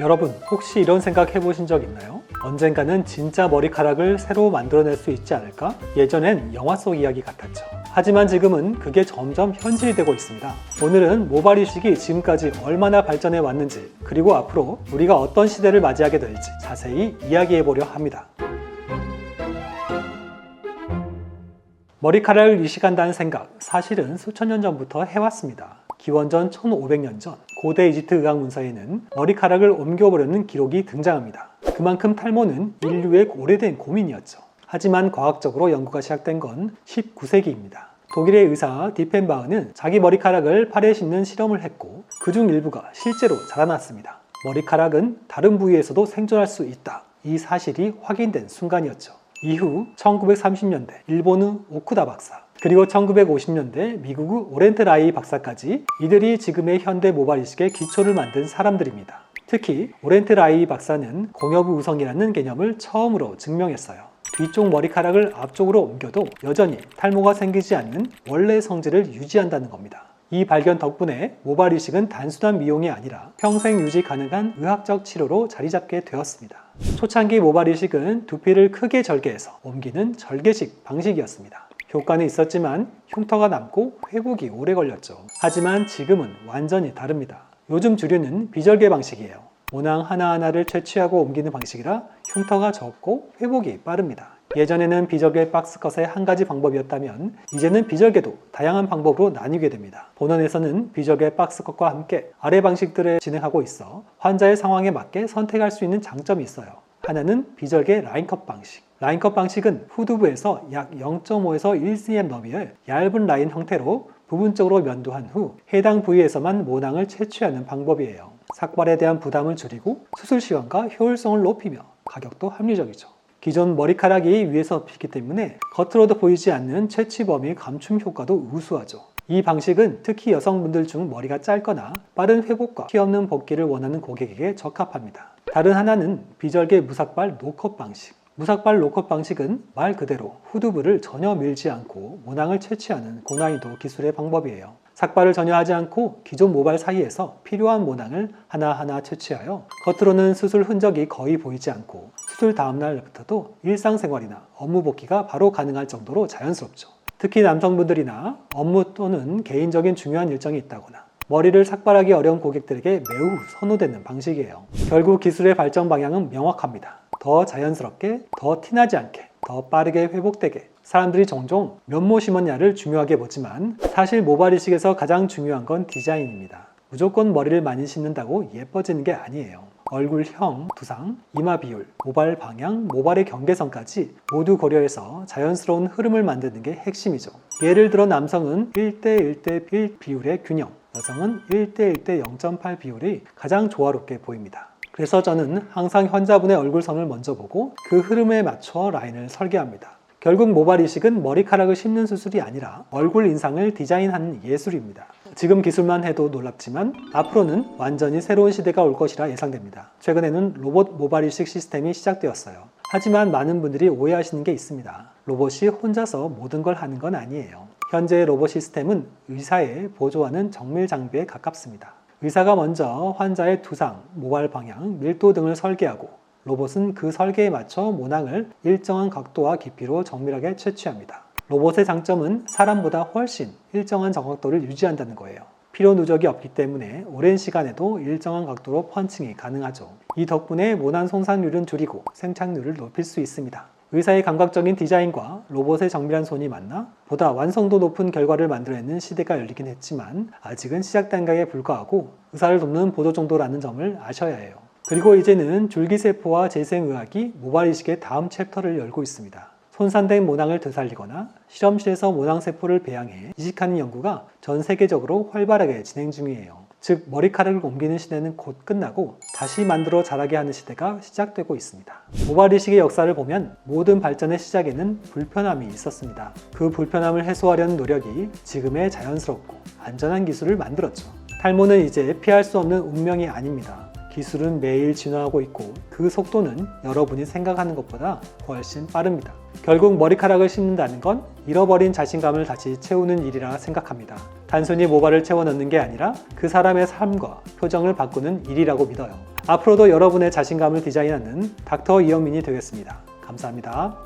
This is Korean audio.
여러분, 혹시 이런 생각 해보신 적 있나요? 언젠가는 진짜 머리카락을 새로 만들어낼 수 있지 않을까? 예전엔 영화 속 이야기 같았죠. 하지만 지금은 그게 점점 현실이 되고 있습니다. 오늘은 모발 이식이 지금까지 얼마나 발전해 왔는지, 그리고 앞으로 우리가 어떤 시대를 맞이하게 될지 자세히 이야기해 보려 합니다. 머리카락을 이식한다는 생각, 사실은 수천 년 전부터 해왔습니다. 기원전 1500년 전 고대 이집트 의학 문서에는 머리카락을 옮겨보려는 기록이 등장합니다. 그만큼 탈모는 인류의 오래된 고민이었죠. 하지만 과학적으로 연구가 시작된 건 19세기입니다. 독일의 의사 디펜바흐는 자기 머리카락을 팔에 심는 실험을 했고 그중 일부가 실제로 자라났습니다. 머리카락은 다른 부위에서도 생존할 수 있다. 이 사실이 확인된 순간이었죠. 이후 1930년대 일본의 오쿠다 박사, 그리고 1950년대 미국의 오렌트 라이 박사까지 이들이 지금의 현대 모발 이식의 기초를 만든 사람들입니다. 특히 오렌트 라이 박사는 공여부우성이라는 개념을 처음으로 증명했어요. 뒤쪽 머리카락을 앞쪽으로 옮겨도 여전히 탈모가 생기지 않는 원래 성질을 유지한다는 겁니다. 이 발견 덕분에 모발 이식은 단순한 미용이 아니라 평생 유지 가능한 의학적 치료로 자리 잡게 되었습니다. 초창기 모발 이식은 두피를 크게 절개해서 옮기는 절개식 방식이었습니다. 효과는 있었지만 흉터가 남고 회복이 오래 걸렸죠. 하지만 지금은 완전히 다릅니다. 요즘 주류는 비절개 방식이에요. 모낭 하나하나를 채취하고 옮기는 방식이라 흉터가 적고 회복이 빠릅니다. 예전에는 비절개 박스컷의 한 가지 방법이었다면 이제는 비절개도 다양한 방법으로 나뉘게 됩니다. 본원에서는 비절개 박스컷과 함께 아래 방식들을 진행하고 있어 환자의 상황에 맞게 선택할 수 있는 장점이 있어요. 하나는 비절개 라인컷 방식. 라인컷 방식은 후두부에서 약 0.5에서 1cm 너비의 얇은 라인 형태로 부분적으로 면도한 후 해당 부위에서만 모낭을 채취하는 방법이에요. 삭발에 대한 부담을 줄이고 수술 시간과 효율성을 높이며 가격도 합리적이죠. 기존 머리카락이 위에서 빗기 때문에 겉으로도 보이지 않는 채취 범위 감춤 효과도 우수하죠. 이 방식은 특히 여성분들 중 머리가 짧거나 빠른 회복과 티 없는 벗기를 원하는 고객에게 적합합니다. 다른 하나는 비절개 무삭발 노컷 방식. 무삭발 노컷 방식은 말 그대로 후두부를 전혀 밀지 않고 모낭을 채취하는 고난이도 기술의 방법이에요. 삭발을 전혀 하지 않고 기존 모발 사이에서 필요한 모낭을 하나하나 채취하여 겉으로는 수술 흔적이 거의 보이지 않고 수술 다음날부터도 일상생활이나 업무 복귀가 바로 가능할 정도로 자연스럽죠. 특히 남성분들이나 업무 또는 개인적인 중요한 일정이 있다거나 머리를 삭발하기 어려운 고객들에게 매우 선호되는 방식이에요. 결국 기술의 발전 방향은 명확합니다. 더 자연스럽게, 더 티나지 않게, 더 빠르게 회복되게. 사람들이 종종 면모 심었냐를 중요하게 보지만 사실 모발 이식에서 가장 중요한 건 디자인입니다. 무조건 머리를 많이 심는다고 예뻐지는 게 아니에요. 얼굴형, 두상, 이마 비율, 모발 방향, 모발의 경계선까지 모두 고려해서 자연스러운 흐름을 만드는 게 핵심이죠. 예를 들어 남성은 1:1:1 비율의 균형, 여성은 1:1:0.8 비율이 가장 조화롭게 보입니다. 그래서 저는 항상 환자분의 얼굴선을 먼저 보고 그 흐름에 맞춰 라인을 설계합니다. 결국 모발 이식은 머리카락을 심는 수술이 아니라 얼굴 인상을 디자인하는 예술입니다. 지금 기술만 해도 놀랍지만 앞으로는 완전히 새로운 시대가 올 것이라 예상됩니다. 최근에는 로봇 모발 이식 시스템이 시작되었어요. 하지만 많은 분들이 오해하시는 게 있습니다. 로봇이 혼자서 모든 걸 하는 건 아니에요. 현재의 로봇 시스템은 의사의 보조하는 정밀 장비에 가깝습니다. 의사가 먼저 환자의 두상, 모발 방향, 밀도 등을 설계하고 로봇은 그 설계에 맞춰 모낭을 일정한 각도와 깊이로 정밀하게 채취합니다. 로봇의 장점은 사람보다 훨씬 일정한 정확도를 유지한다는 거예요. 필요 누적이 없기 때문에 오랜 시간에도 일정한 각도로 펀칭이 가능하죠. 이 덕분에 모낭 손상률은 줄이고 생착률을 높일 수 있습니다. 의사의 감각적인 디자인과 로봇의 정밀한 손이 만나 보다 완성도 높은 결과를 만들어내는 시대가 열리긴 했지만 아직은 시작 단계에 불과하고 의사를 돕는 보조 정도라는 점을 아셔야 해요. 그리고 이제는 줄기세포와 재생의학이 모발 이식의 다음 챕터를 열고 있습니다. 손상된 모낭을 되살리거나 실험실에서 모낭세포를 배양해 이식하는 연구가 전 세계적으로 활발하게 진행 중이에요. 즉 머리카락을 옮기는 시대는 곧 끝나고 다시 만들어 자라게 하는 시대가 시작되고 있습니다. 모발 이식의 역사를 보면 모든 발전의 시작에는 불편함이 있었습니다. 그 불편함을 해소하려는 노력이 지금의 자연스럽고 안전한 기술을 만들었죠. 탈모는 이제 피할 수 없는 운명이 아닙니다. 기술은 매일 진화하고 있고 그 속도는 여러분이 생각하는 것보다 훨씬 빠릅니다. 결국 머리카락을 심는다는 건 잃어버린 자신감을 다시 채우는 일이라 생각합니다. 단순히 모발을 채워 넣는 게 아니라 그 사람의 삶과 표정을 바꾸는 일이라고 믿어요. 앞으로도 여러분의 자신감을 디자인하는 닥터 이영민이 되겠습니다. 감사합니다.